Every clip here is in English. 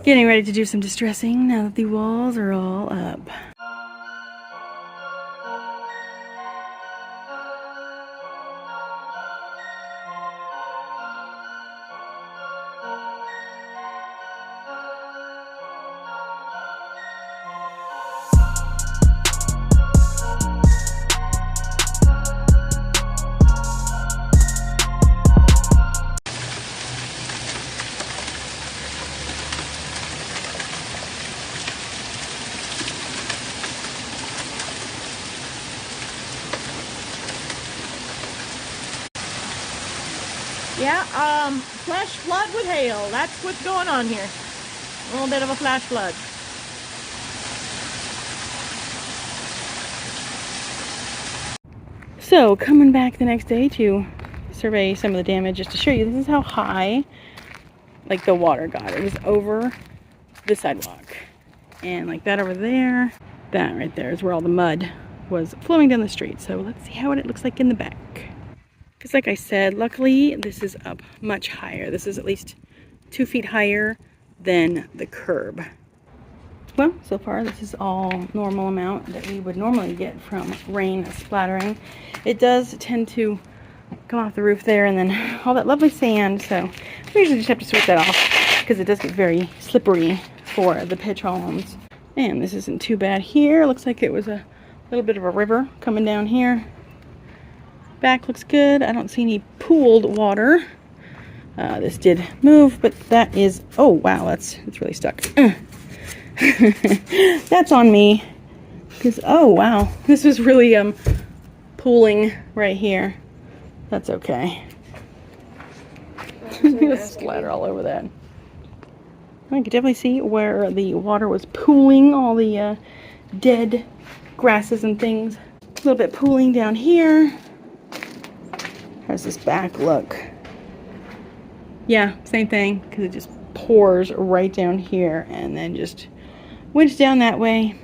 Getting ready to do some distressing now that the walls are all up. Yeah, flash flood with hail. That's what's going on here. A little bit of a flash flood. So, coming back the next day to survey some of the damage, just to show you, this is how high, like, the water got. It was over the sidewalk. And like that over there, that right there is where all the mud was flowing down the street. So let's see how it looks like in the back. Because like I said, luckily this is up much higher. This is at least 2 feet higher than the curb. Well, so far this is all normal amount that we would normally get from rain splattering. It does tend to come off the roof there and then all that lovely sand. So we usually just have to sweep that off because it does get very slippery for the pitch homes. And this isn't too bad here. Looks like it was a little bit of a river coming down here. Back looks good. I don't see any pooled water. This did move, but that is, oh wow, it's really stuck. That's on me. Because, oh wow, this is really pooling right here. That's okay. I'm gonna splatter all over that. I can definitely see where the water was pooling, all the dead grasses and things. A little bit pooling down here. How's this back look? Yeah, same thing, because it just pours right down here and then just went down that way.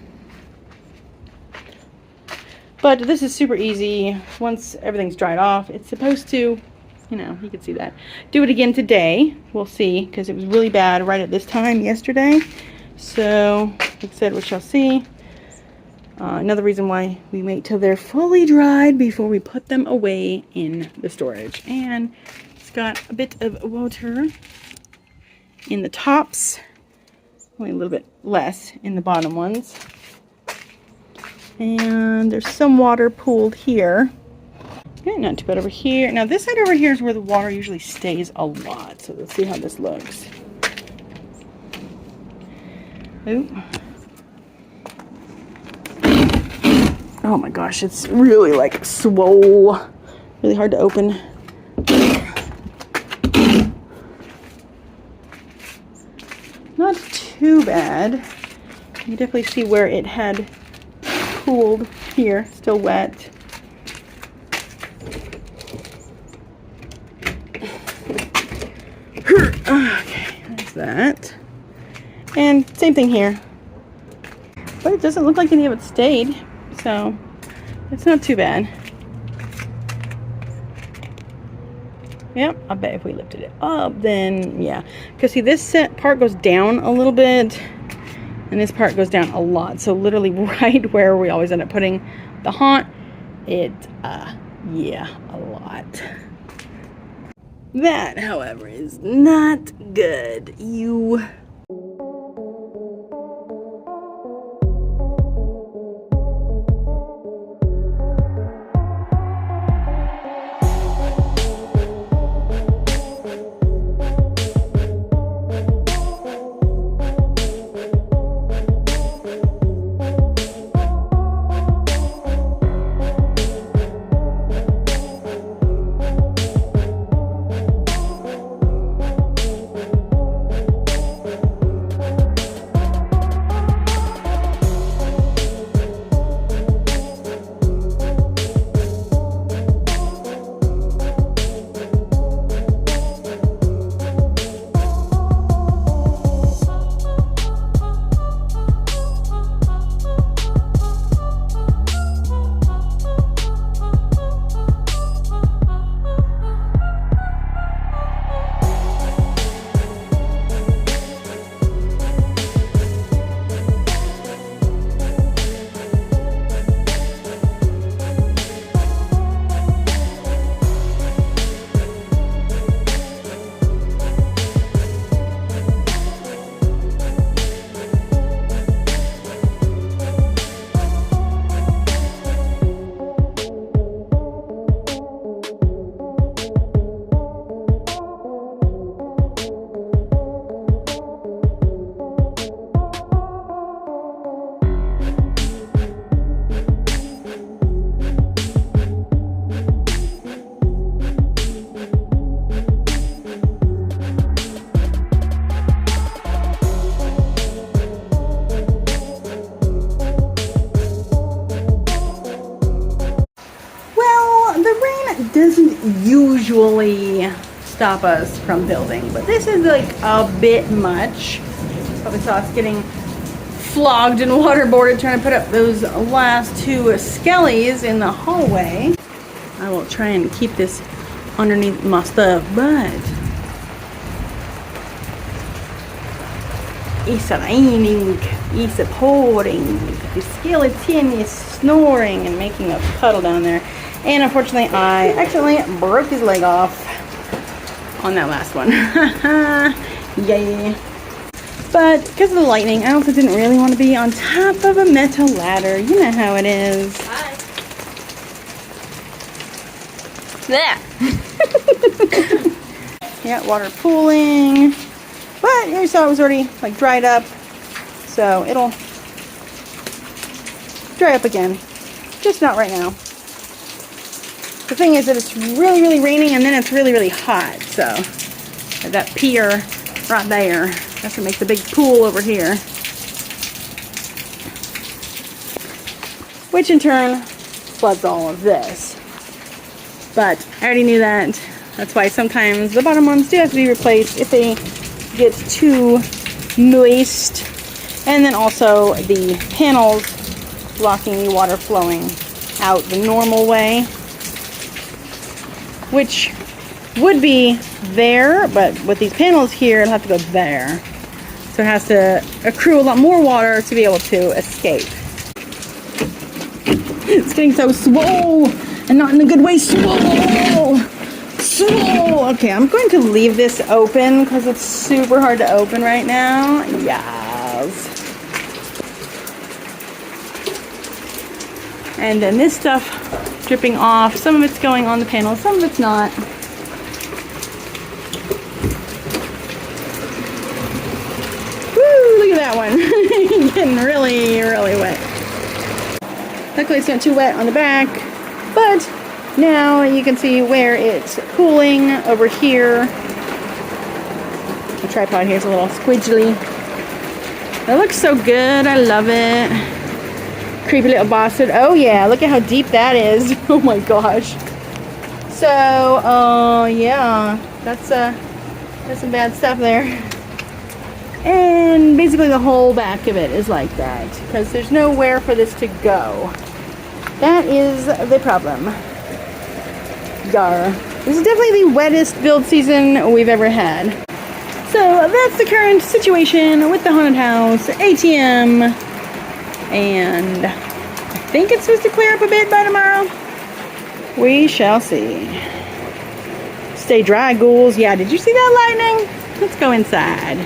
But this is super easy. Once everything's dried off, it's supposed to, you know, you can see that. Do it again today. We'll see, because it was really bad right at this time yesterday. So, like I said, we shall see. Another reason why we wait till they're fully dried before we put them away in the storage. And it's got a bit of water in the tops. Only a little bit less in the bottom ones. And there's some water pooled here. Okay, not too bad over here. Now this side over here is where the water usually stays a lot. So let's see how this looks. Ooh. Oh my gosh, it's really like swole. Really hard to open. Not too bad. You can definitely see where it had pooled here, still wet. Okay, there's that. And same thing here. But it doesn't look like any of it stayed, so it's not too bad. Yep, I bet if we lifted it up, then yeah. Because see, this part goes down a little bit, and this part goes down a lot. So literally right where we always end up putting the haunt, it, yeah, a lot. That, however, is not good. usually stop us from building. But this is like a bit much. Probably saw us getting flogged and waterboarded trying to put up those last two skellies in the hallway. I will try and keep this underneath my stuff, but it's raining, it's pouring, the skeleton is snoring and making a puddle down there. And unfortunately, I accidentally broke his leg off on that last one. Yay. But because of the lightning, I also didn't really want to be on top of a metal ladder. You know how it is. Hi. Yeah, water pooling. But you saw it was already like dried up. So it'll dry up again. Just not right now. The thing is that it's really, really raining and then it's really, really hot. So that pier right there, that's what makes a big pool over here. Which in turn floods all of this. But I already knew that. That's why sometimes the bottom ones do have to be replaced if they get too moist. And then also the panels blocking the water flowing out the normal way, which would be there, but with these panels here, it'll have to go there. So it has to accrue a lot more water to be able to escape. It's getting so swole, and not in a good way. Swole! Swole! Okay, I'm going to leave this open because it's super hard to open right now. Yes. And then this stuff dripping off. Some of it's going on the panel, some of it's not. Woo, look at that one. Getting really, really wet. Luckily it's not too wet on the back, but now you can see where it's pooling over here. The tripod here is a little squidgely. It looks so good, I love it. Creepy little bastard. Oh yeah, look at how deep that is. Oh my gosh. So, yeah, that's some bad stuff there. And basically the whole back of it is like that because there's nowhere for this to go. That is the problem. Yar. This is definitely the wettest build season we've ever had. So that's the current situation with the haunted house ATM. And I think it's supposed to clear up a bit by tomorrow. We shall see. Stay dry, ghouls. Yeah, did you see that lightning? Let's go inside.